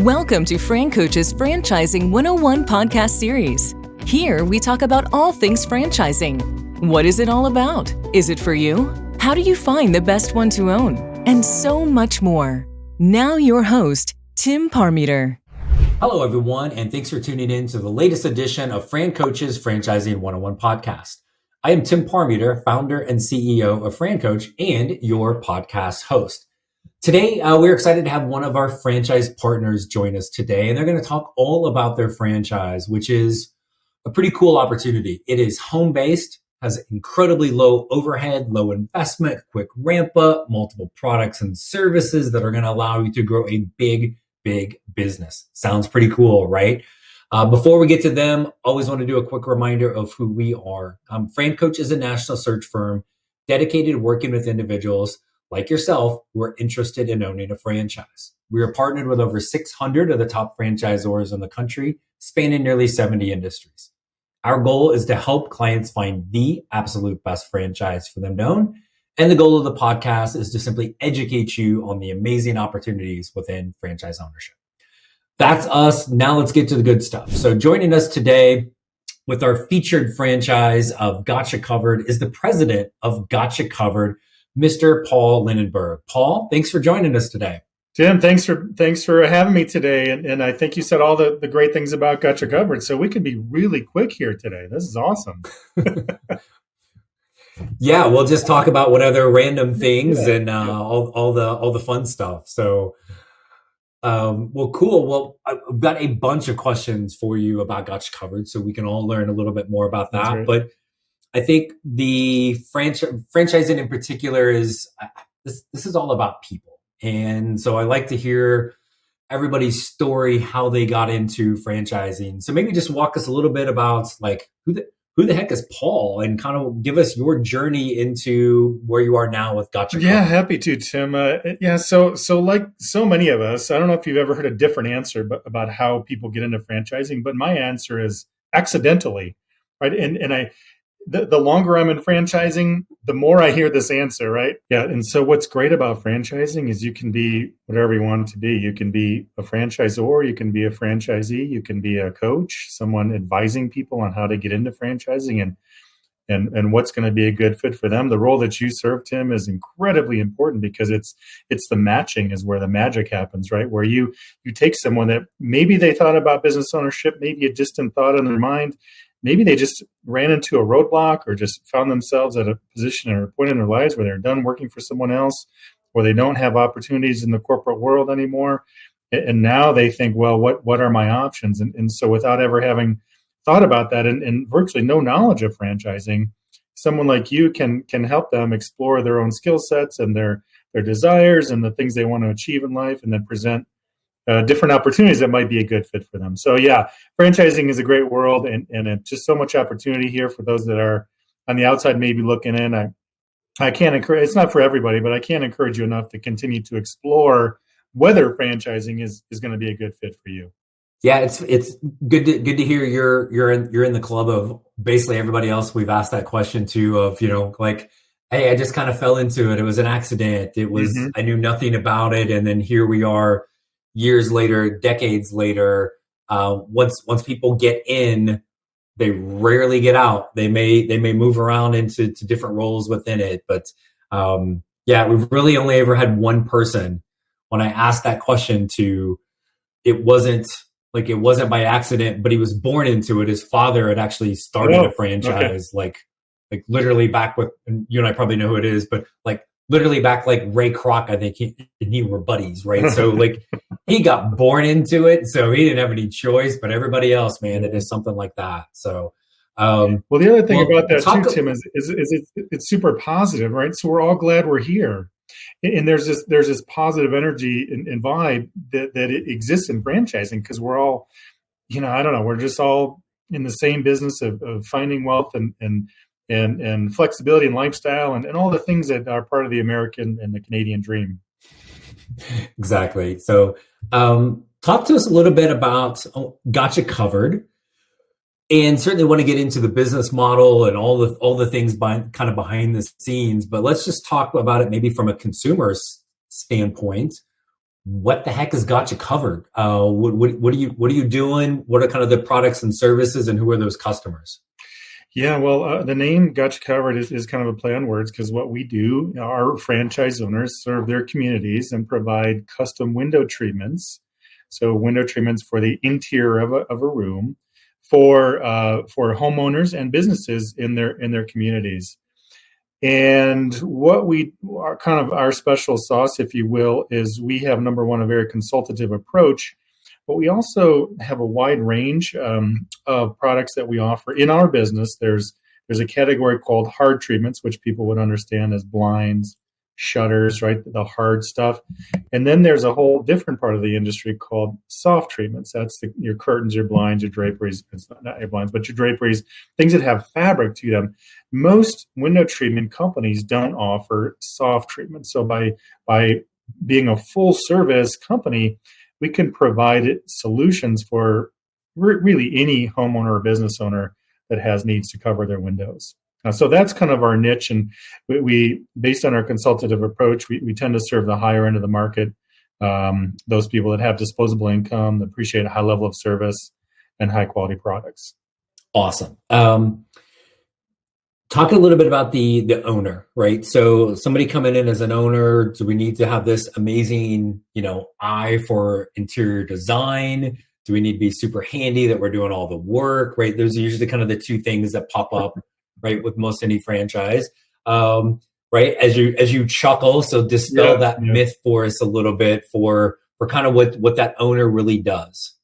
Welcome to FranCoach's Franchising 101 podcast series. Here we talk about all things franchising. What is it all about? Is it for you? How do you find the best one to own? And so much more. Now your host, Tim Parmeter. Hello, everyone, and thanks for tuning in to the latest edition of FranCoach's Franchising 101 podcast. I am Tim Parmeter, founder and CEO of FranCoach and your podcast host. Today, we're excited to have one of our franchise partners join us today, and they're going to talk all about their franchise, which is a pretty cool opportunity. It is home-based, has incredibly low overhead, low investment, quick ramp up, multiple products and services that are going to allow you to grow a big business. Sounds pretty cool, right? Before we get to them, always want to do a quick reminder of who we are. FranCoach is a national search firm dedicated to working with individuals like yourself who are interested in owning a franchise. We are partnered with over 600 of the top franchisors in the country, spanning nearly 70 industries. Our goal is to help clients find the absolute best franchise for them to own. And the goal of the podcast is to simply educate you on the amazing opportunities within franchise ownership. That's us. Now let's get to the good stuff. So joining us today with our featured franchise of Gotcha Covered is the president of Gotcha Covered, Mr. Paul Linenberg. Paul, thanks for joining us today. Tim, thanks for having me today. And I think you said all the great things about Gotcha Covered, so we can be really quick here today. This is awesome. Yeah, we'll just talk about whatever random things and all the fun stuff. So, well, cool. Well, I've got a bunch of questions for you about Gotcha Covered, so we can all learn a little bit more about that. Right. But I think the franchising in particular is this is all about people. And so I like to hear everybody's story, how they got into franchising. So maybe just walk us a little bit about like who the heck is Paul, and kind of give us your journey into where you are now with Gotcha Covered. Yeah, happy to, Tim. So like so many of us, I don't know if you've ever heard a different answer about how people get into franchising, but my answer is accidentally, right? And the longer I'm in franchising, the more I hear this answer, right? Yeah. And so what's great about franchising is you can be whatever you want to be. You can be a franchisor, you can be a franchisee, you can be a coach, someone advising people on how to get into franchising and what's going to be a good fit for them. The role that you serve, Tim, is incredibly important because it's the matching is where the magic happens, right? Where you take someone that maybe they thought about business ownership, maybe a distant thought in their mind. Maybe they just ran into a roadblock or just found themselves at a position or a point in their lives where they're done working for someone else, or they don't have opportunities in the corporate world anymore. And now they think, well, what are my options? And so without ever having thought about that and virtually no knowledge of franchising, someone like you can help them explore their own skill sets and their desires and the things they want to achieve in life, and then present different opportunities that might be a good fit for them. So yeah, franchising is a great world and it's just so much opportunity here for those that are on the outside maybe looking in. I can't encourage, it's not for everybody, but I can't encourage you enough to continue to explore whether franchising is going to be a good fit for you. Yeah, it's good to hear you're in the club of basically everybody else we've asked that question to, of, like, hey, I just kind of fell into it. It was an accident. It was, I knew nothing about it. And then here we are years later, decades later. Once people get in, they rarely get out. They may move around into different roles within it. But we've really only ever had one person when I asked that question to, it wasn't by accident, but he was born into it. His father had actually started a franchise, like literally back with, and you and I probably know who it is, but like literally back like Ray Kroc, I think he were buddies, right? So like he got born into it, so he didn't have any choice. But everybody else, man, it is something like that. So, well, the other thing about that too, Tim, is it's super positive, right? So we're all glad we're here, and there's this positive energy and vibe that it exists in franchising because we're all, I don't know, we're just all in the same business of finding wealth and flexibility and lifestyle and all the things that are part of the American and the Canadian dream. Exactly. So talk to us a little bit about Gotcha Covered, and certainly want to get into the business model and all the things kind of behind the scenes. But let's just talk about it maybe from a consumer standpoint. what the heck has got you covered? What are you doing? What are kind of the products and services, and who are those customers? Yeah, well, the name Got You Covered is kind of a play on words, because what we do, our franchise owners serve their communities and provide custom window treatments. So window treatments for the interior of a room for homeowners and businesses in their communities. And what we are, kind of our special sauce, if you will, is we have, number one, a very consultative approach, but we also have a wide range of products that we offer in our business. There's a category called hard treatments, which people would understand as blinds, shutters, right? The hard stuff. And then there's a whole different part of the industry called soft treatments. That's your curtains, your blinds, your draperies. It's not your blinds, but your draperies, things that have fabric to them. Most window treatment companies don't offer soft treatment. So by being a full service company, we can provide solutions for really any homeowner or business owner that has needs to cover their windows. So that's kind of our niche, and we based on our consultative approach, we tend to serve the higher end of the market, those people that have disposable income, that appreciate a high level of service and high quality products. Awesome. Talk a little bit about the owner, right? So somebody coming in as an owner, do we need to have this amazing, eye for interior design? Do we need to be super handy that we're doing all the work, right? Those are usually kind of the two things that pop up, right, with most any franchise, right? As you chuckle, so dispel that myth for us a little bit for kind of what that owner really does.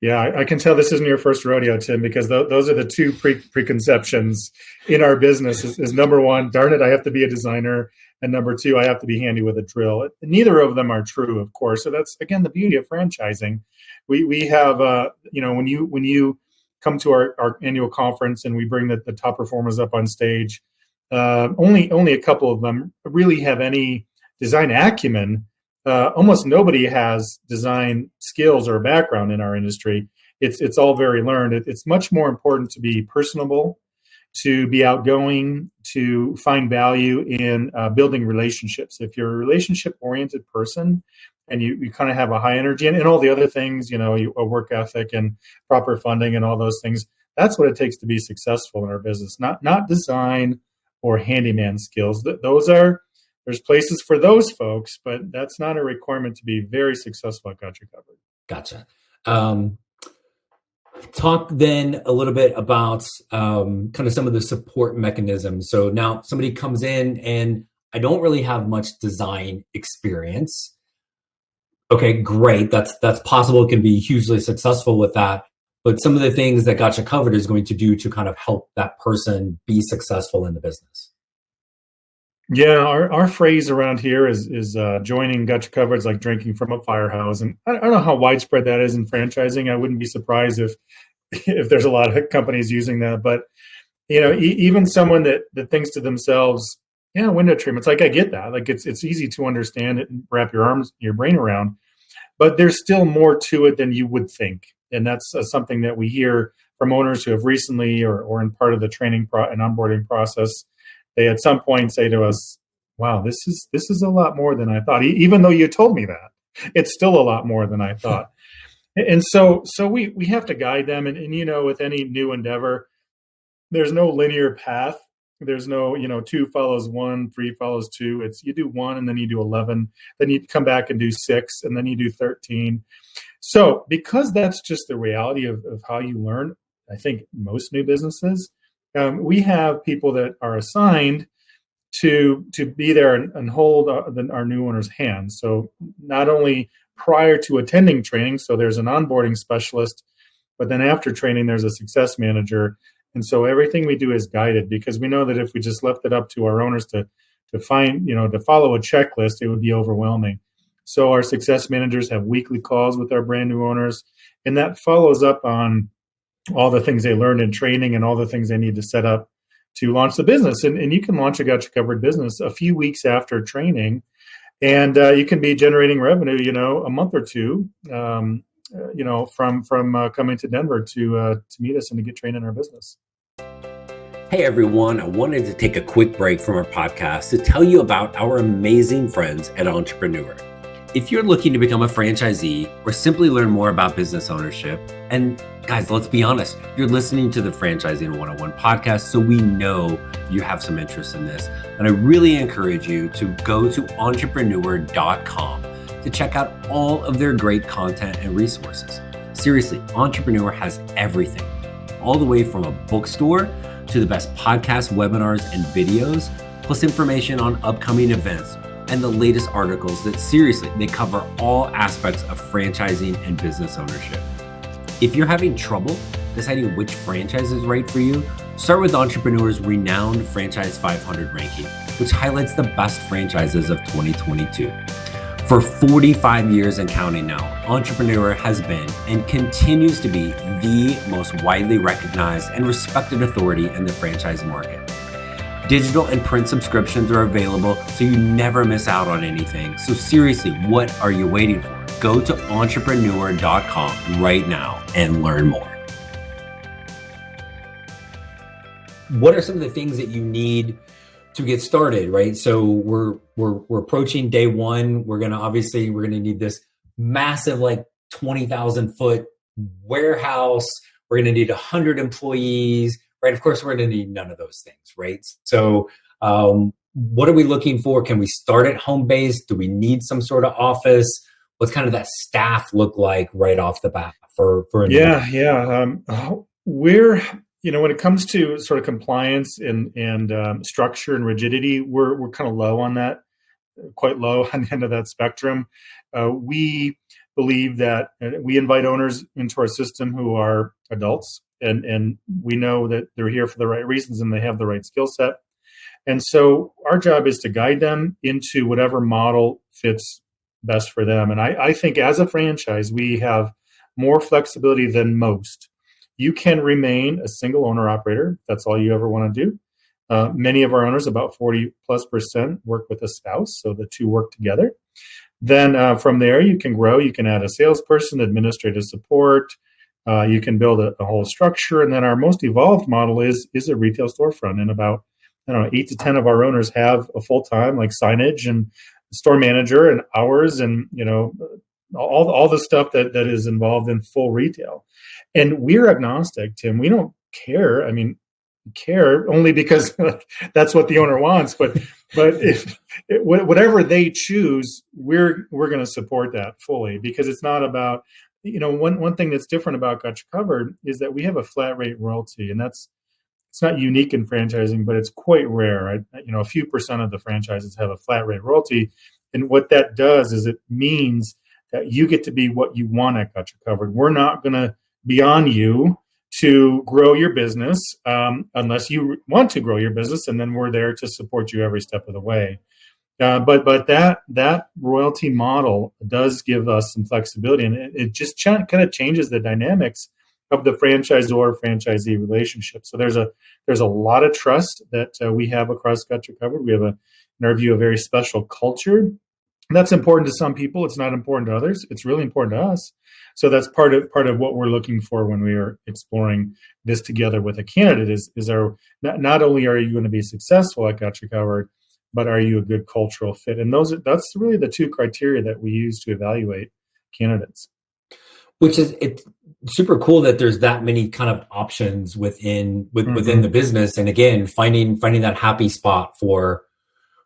Yeah, I can tell this isn't your first rodeo, Tim, because those are the two preconceptions in our business. Is number one, darn it, I have to be a designer, and number two, I have to be handy with a drill. Neither of them are true, of course. So that's, again, the beauty of franchising. We have, when you come to our annual conference and we bring the top performers up on stage, only a couple of them really have any design acumen. Almost nobody has design skills or background in our industry. It's all very learned. It's much more important to be personable, to be outgoing, to find value in building relationships. If you're a relationship-oriented person and you kind of have a high energy and all the other things, a work ethic and proper funding and all those things, that's what it takes to be successful in our business. Not design or handyman skills. There's places for those folks, but that's not a requirement to be very successful at Got You Covered. Gotcha. Talk then a little bit about kind of some of the support mechanisms. So now somebody comes in and I don't really have much design experience. Okay, great. That's possible. It can be hugely successful with that. But some of the things that Got You Covered is going to do to kind of help that person be successful in the business. Yeah, our phrase around here is joining Got You Covered is like drinking from a firehouse. And I don't know how widespread that is in franchising. I wouldn't be surprised if there's a lot of companies using that. But, even someone that thinks to themselves, window treatments, like, I get that. Like, it's easy to understand it and wrap your brain around. But there's still more to it than you would think. And that's something that we hear from owners who have recently or in part of the training and onboarding process. They at some point say to us, wow, this is a lot more than I thought. Even though you told me that, it's still a lot more than I thought. And so we have to guide them. And with any new endeavor, there's no linear path. There's no, 2 follows 1, 3 follows 2. It's you do 1 and then you do 11. Then you come back and do 6 and then you do 13. So because that's just the reality of how you learn, I think most new businesses, we have people that are assigned to be there and hold our new owner's hand. So not only prior to attending training, so there's an onboarding specialist, but then after training, there's a success manager. And so everything we do is guided, because we know that if we just left it up to our owners to find, to follow a checklist, it would be overwhelming. So our success managers have weekly calls with our brand new owners, and that follows up on all the things they learned in training and all the things they need to set up to launch the business. And you can launch a Got You Covered business a few weeks after training, and you can be generating revenue, a month or two, from coming to Denver to meet us and to get trained in our business. Hey everyone, I wanted to take a quick break from our podcast to tell you about our amazing friends at Entrepreneur. If you're looking to become a franchisee or simply learn more about business ownership, and guys, let's be honest, you're listening to the Franchising 101 podcast, so we know you have some interest in this. And I really encourage you to go to entrepreneur.com to check out all of their great content and resources. Seriously, Entrepreneur has everything, all the way from a bookstore to the best podcasts, webinars, and videos, plus information on upcoming events and the latest articles that seriously, they cover all aspects of franchising and business ownership. If you're having trouble deciding which franchise is right for you, start with Entrepreneur's renowned Franchise 500 ranking, which highlights the best franchises of 2022. For 45 years and counting now, Entrepreneur has been and continues to be the most widely recognized and respected authority in the franchise market. Digital and print subscriptions are available, so you never miss out on anything. So seriously, what are you waiting for? Go to entrepreneur.com right now and learn more. What are some of the things that you need to get started, right? So we're approaching day one. We're gonna need this massive, like 20,000 foot warehouse. We're gonna need 100 employees. Right. Of course, we're going to need none of those things. Right. So what are we looking for? Can we start at home base? Do we need some sort of office? What's kind of that staff look like right off the bat for we're, when it comes to sort of compliance and structure and rigidity, we're kind of low on that, quite low on the end of that spectrum. We believe that we invite owners into our system who are adults. And we know that they're here for the right reasons and they have the right skill set. And so our job is to guide them into whatever model fits best for them. And I think as a franchise, we have more flexibility than most. You can remain a single owner operator. If that's all you ever want to do. Many of our owners, about 40+%, work with a spouse. So the two work together. Then from there, you can grow. You can add a salesperson, administrative support. You can build a whole structure. And then our most evolved model is a retail storefront. And about, 8 to 10 of our owners have a full-time, like signage and store manager and hours and, all the stuff that is involved in full retail. And we're agnostic, Tim. We don't care. I mean, we care only because that's what the owner wants. But if whatever they choose, we're going to support that fully, because it's not about, one thing that's different about Got You Covered is that we have a flat rate royalty, and it's not unique in franchising, but it's quite rare. Right? A few percent of the franchises have a flat rate royalty, and what that does is it means that you get to be what you want at Got You Covered. We're not going to be on you to grow your business unless you want to grow your business, and then we're there to support you every step of the way. But that royalty model does give us some flexibility, and it just kind of changes the dynamics of the franchisor-franchisee relationship. So there's a lot of trust that we have across Got You Covered. We have, in our view, a very special culture. And that's important to some people. It's not important to others. It's really important to us. So that's part of what we're looking for when we are exploring this together with a candidate. Not only are you going to be successful at Got You Covered, but are you a good cultural fit? And that's really the two criteria that we use to evaluate candidates. Which is, it's super cool that there's that many kind of options within the business. And again, finding that happy spot for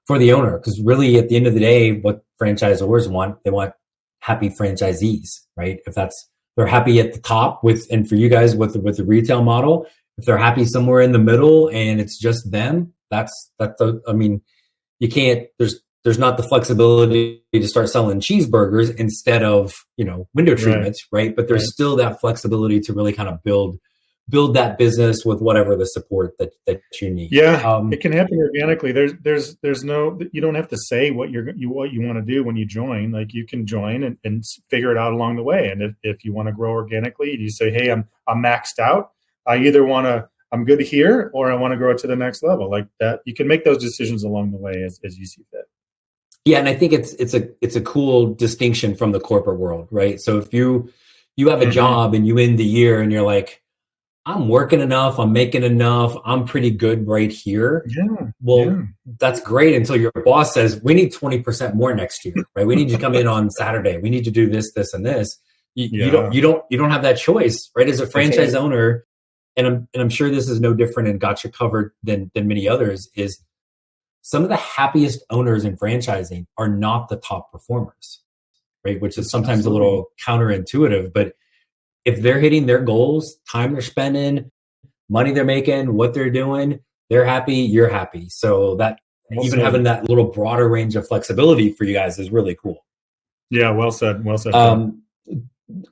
the owner. Because really at the end of the day, what franchisors want, they want happy franchisees, right? If they're happy at the top and for you guys with the retail model, if they're happy somewhere in the middle and it's just them, you can't, there's not the flexibility to start selling cheeseburgers instead of, window treatments, right? But there's still that flexibility to really kind of build that business with whatever the support that you need. Yeah, it can happen organically. There's no, you don't have to say what you want to do when you join. Like, you can join and figure it out along the way. And if you want to grow organically, you say, hey, I'm maxed out. I either I'm good here, or I want to grow it to the next level. Like that, you can make those decisions along the way as you see fit. Yeah, and I think it's a cool distinction from the corporate world, right? So if you have a job and you end the year and you're like, I'm working enough, I'm making enough, I'm pretty good right here. Yeah. Well, Yeah. that's great until your boss says, we need 20% more next year, right? We need you to come in on Saturday. We need to do this, this, and this. Yeah. You don't have that choice, right? As a That's franchise right. owner, and I'm sure this is no different and got you covered than many others, is some of the happiest owners in franchising are not the top performers, right? Which is That's sometimes a absolutely. little counterintuitive, but if they're hitting their goals, time they're spending, money they're making, what they're doing, they're happy, you're happy. So that Well even said. having that little broader range of flexibility for you guys is really cool. Yeah. Well said. Well said, Paul. Um,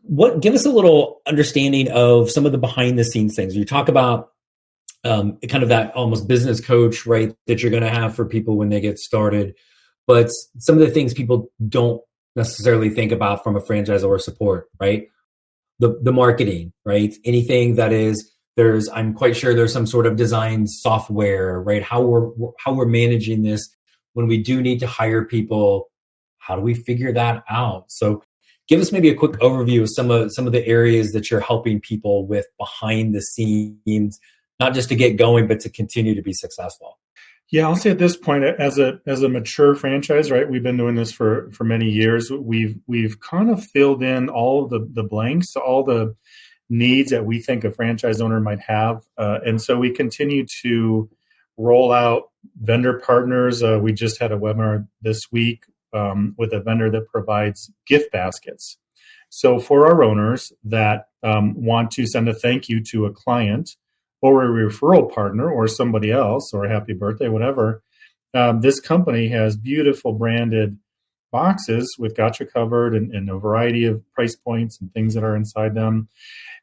what give us a little understanding of some of the behind the scenes things. You talk about kind of that almost business coach, right, that you're going to have for people when they get started. But some of the things people don't necessarily think about from a franchisor support, right? The marketing, right? Anything that is I'm quite sure there's some sort of design software, right? How we're managing this when we do need to hire people. How do we figure that out? So give us maybe a quick overview of some of the areas that you're helping people with behind the scenes, not just to get going, but to continue to be successful. Yeah, I'll say at this point, as a mature franchise, right? We've been doing this for many years. We've kind of filled in all the blanks, all the needs that we think a franchise owner might have, and so we continue to roll out vendor partners. We just had a webinar this week with a vendor that provides gift baskets. So for our owners that want to send a thank you to a client or a referral partner or somebody else or a happy birthday, whatever, this company has beautiful branded boxes with Gotcha Covered and a variety of price points and things that are inside them.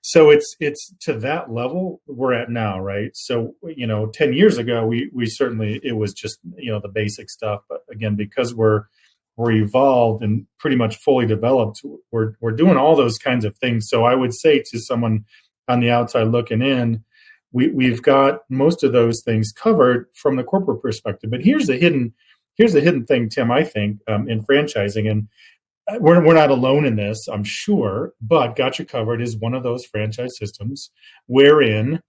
So it's to that level we're at now, right? So 10 years ago we certainly, it was just the basic stuff, but again, because we're evolved and pretty much fully developed, we're doing all those kinds of things. So I would say to someone on the outside looking in, we've got most of those things covered from the corporate perspective. But here's the hidden thing, Tim, I think, in franchising, and we're not alone in this, I'm sure, but Gotcha Covered is one of those franchise systems wherein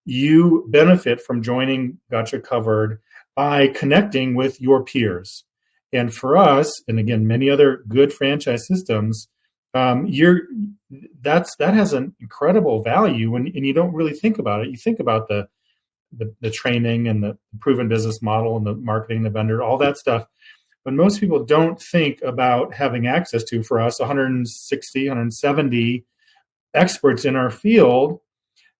you benefit from joining Gotcha Covered by connecting with your peers. And for us, and again, many other good franchise systems, that has an incredible value, and you don't really think about it. You think about the training and the proven business model and the marketing, the vendor, all that stuff. But most people don't think about having access to, for us, 160, 170 experts in our field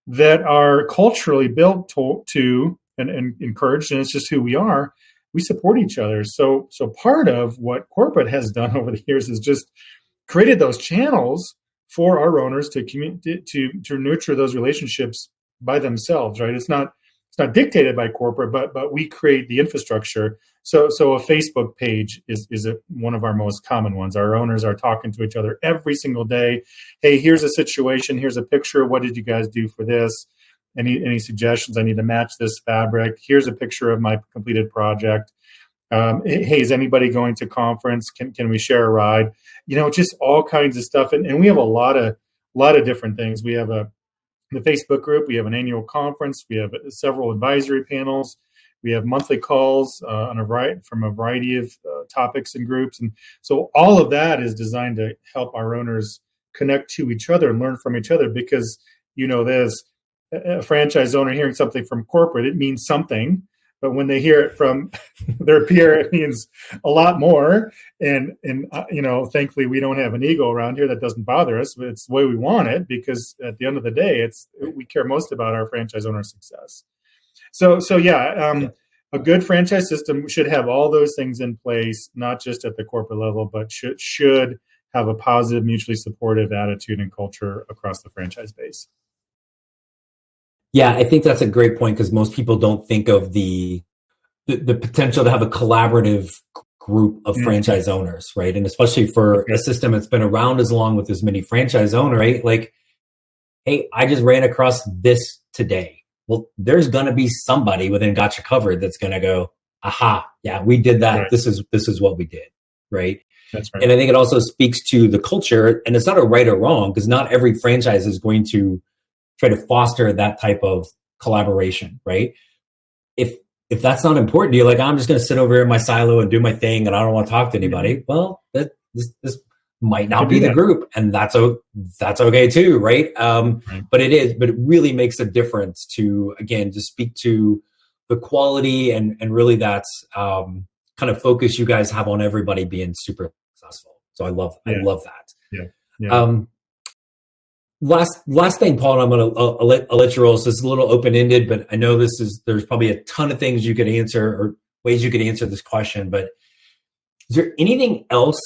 that are culturally built to and encouraged, and it's just who we are. We support each other. So part of what corporate has done over the years is just created those channels for our owners to nurture those relationships by themselves, right? It's not dictated by corporate, but we create the infrastructure. So a Facebook page is one of our most common ones. Our owners are talking to each other every single day. Hey, here's a situation. Here's a picture. What did you guys do for this? Any suggestions? I need to match this fabric. Here's a picture of my completed project. Hey, is anybody going to conference? Can we share a ride? Just all kinds of stuff. And we have a lot of different things. We have the Facebook group. We have an annual conference. We have several advisory panels. We have monthly calls from a variety of topics and groups. And so all of that is designed to help our owners connect to each other and learn from each other, because there's a franchise owner hearing something from corporate, it means something. But when they hear it from their peer, it means a lot more. And thankfully, we don't have an ego around here that doesn't bother us. But it's the way we want it, because at the end of the day, we care most about our franchise owner success. So a good franchise system should have all those things in place, not just at the corporate level, but should have a positive, mutually supportive attitude and culture across the franchise base. Yeah, I think that's a great point, because most people don't think of the potential to have a collaborative group of franchise owners, right? And especially for a system that's been around as long with as many franchise owners, right? Like, hey, I just ran across this today. Well, there's going to be somebody within Gotcha Covered that's going to go, aha, yeah, we did that. Right. This is what we did, right? That's right. And I think it also speaks to the culture, and it's not a right or wrong, because not every franchise is going to try to foster that type of collaboration, right? If that's not important to you, like, I'm just going to sit over here in my silo and do my thing and I don't want to talk to anybody, well, this might not be the group, and that's okay too, right? But it really makes a difference to, again, to speak to the quality and really that's kind of focus you guys have on everybody being super successful. So I love that. Yeah. Last thing, Paul, and I'll let you roll. So it's a little open-ended, but I know there's probably a ton of things you could answer or ways you could answer this question, but is there anything else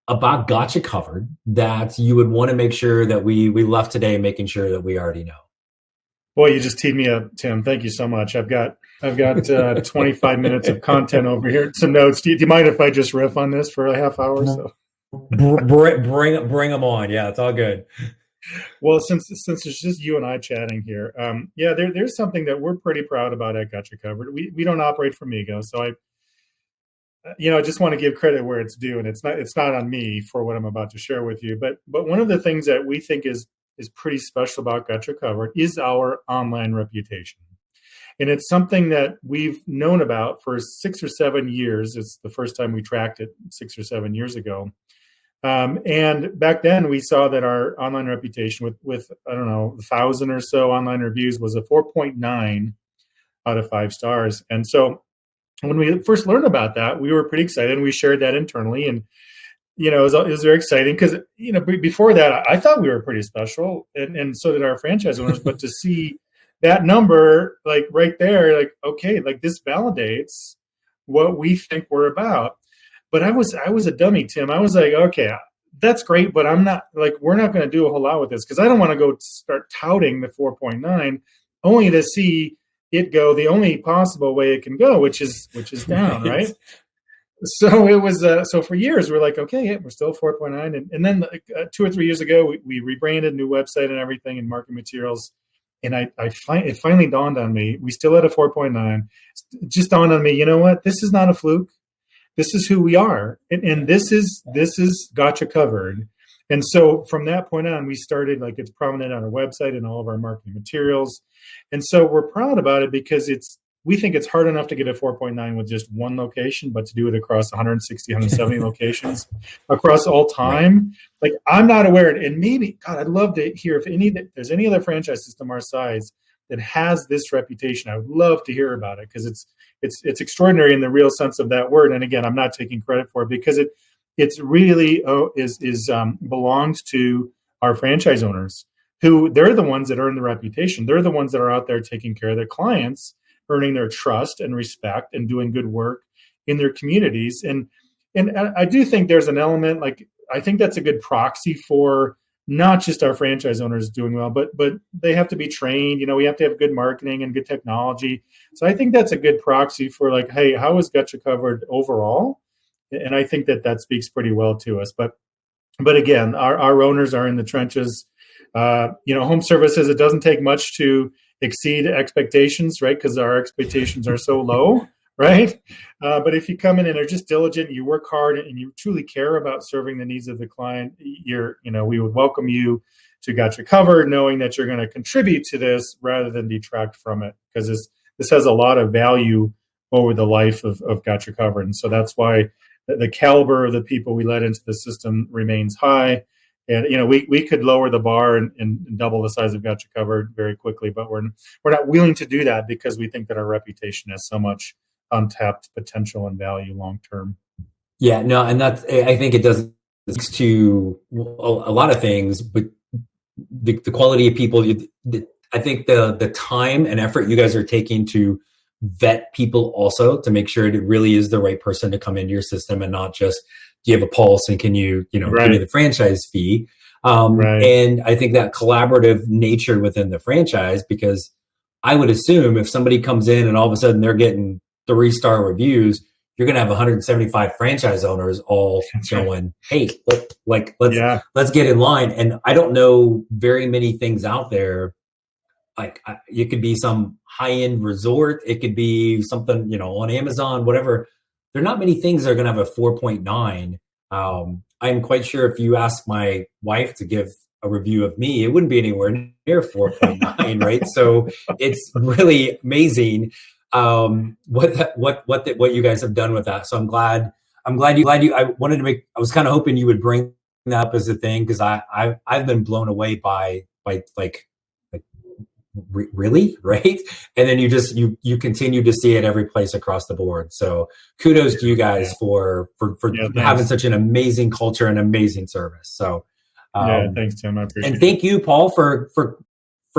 about Gotcha Covered that you would want to make sure that we left today, making sure that we already know? Boy, you just teed me up, Tim. Thank you so much. I've got 25 minutes of content over here. Some notes. Do you mind if I just riff on this for a half hour or so? Bring them on. Yeah, it's all good. Well, since it's just you and I chatting here, there's something that we're pretty proud about at Gotcha Covered. We don't operate from ego, so I just want to give credit where it's due, and it's not on me for what I'm about to share with you. But one of the things that we think is pretty special about Gotcha Covered is our online reputation. And it's something that we've known about for 6 or 7 years. It's the first time we tracked it 6 or 7 years ago. And back then we saw that our online reputation with I don't know, 1,000 or so online reviews was a 4.9 out of 5 stars. And so when we first learned about that, we were pretty excited, and we shared that internally. And, it was very exciting because, before that, I thought we were pretty special, and so did our franchise owners. But to see that number, like right there, like, okay, like this validates what we think we're about. But I was a dummy, Tim. I was like, okay, that's great, but I'm not, like, we're not going to do a whole lot with this because I don't want to go start touting the 4.9 only to see it go the only possible way it can go, which is down, right? So it was so for years we're like, okay, yeah, we're still 4.9, and then 2 or 3 years ago we rebranded, new website and everything, and marketing materials, and it finally dawned on me, we still had a 4.9. It just dawned on me, you know what? This is not a fluke. This is who we are, and this is Gotcha Covered. And so from that point on, we started, like, it's prominent on our website and all of our marketing materials. And so we're proud about it because we think it's hard enough to get a 4.9 with just one location, but to do it across 160, 170 locations across all time. Like, I'm not aware, and maybe, God, I'd love to hear if there's any other franchise system our size that has this reputation. I would love to hear about it because it's extraordinary in the real sense of that word. And again, I'm not taking credit for it because it's really belongs to our franchise owners, who they're the ones that earn the reputation. They're the ones that are out there taking care of their clients, earning their trust and respect, and doing good work in their communities. And I do think there's an element, like, I think that's a good proxy for not just our franchise owners doing well, but they have to be trained. We have to have good marketing and good technology. So I think that's a good proxy for, like, hey, how is Gotcha Covered overall? And I think that speaks pretty well to us. But again, our owners are in the trenches. Home services, it doesn't take much to exceed expectations, right? Because our expectations are so low, right? But if you come in and are just diligent, you work hard, and you truly care about serving the needs of the client, we would welcome you to Gotcha Covered, knowing that you're going to contribute to this rather than detract from it, because this has a lot of value over the life of Gotcha Covered. And so that's why the caliber of the people we let into the system remains high. And, we could lower the bar and double the size of Gotcha Covered very quickly, but we're not willing to do that because we think that our reputation has so much untapped potential and value long term. Yeah, no, and I think it does to a lot of things, but the quality of people, I think the time and effort you guys are taking to vet people also to make sure it really is the right person to come into your system, and not just, do you have a pulse and can you right. give me the franchise fee? Right. And I think that collaborative nature within the franchise, because I would assume if somebody comes in and all of a sudden they're getting 3-star reviews, you're going to have 175 franchise owners all going, hey, let's get in line. And I don't know very many things out there. Like, it could be some high-end resort. It could be something, on Amazon, whatever. There are not many things that are going to have a 4.9. I'm quite sure if you ask my wife to give a review of me, it wouldn't be anywhere near 4.9, right? So it's really amazing what you guys have done with that. So I'm glad you. I wanted to I was kind of hoping you would bring that up as a thing, because I've been blown away by really, right? And then you continue to see it every place across the board. So kudos to you guys for having such an amazing culture and amazing service. So thanks, Tim. I appreciate it. And thank you, Paul, for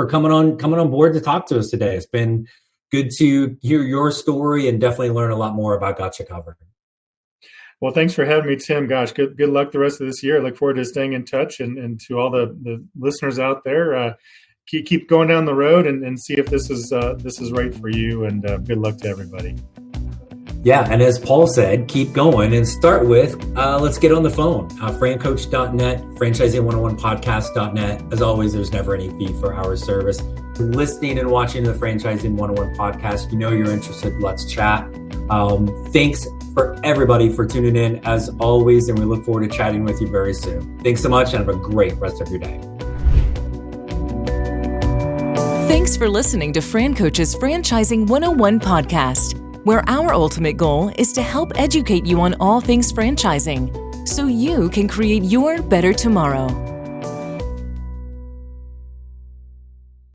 coming on board to talk to us today. It's been good to hear your story and definitely learn a lot more about Gotcha Covered. Well, thanks for having me, Tim. Gosh, good luck the rest of this year. I look forward to staying in touch, and to all the listeners out there, keep going down the road and see if this is right for you. And good luck to everybody. Yeah, and as Paul said, keep going and start with, let's get on the phone. FranCoach.net, franchising101podcast.net. As always, there's never any fee for our service. Listening and watching the Franchising 101 podcast, you're interested, let's chat. Thanks for everybody for tuning in as always, and we look forward to chatting with you very soon. Thanks so much and have a great rest of your day. Thanks for listening to FranCoach's Franchising 101 podcast, where our ultimate goal is to help educate you on all things franchising so you can create your better tomorrow.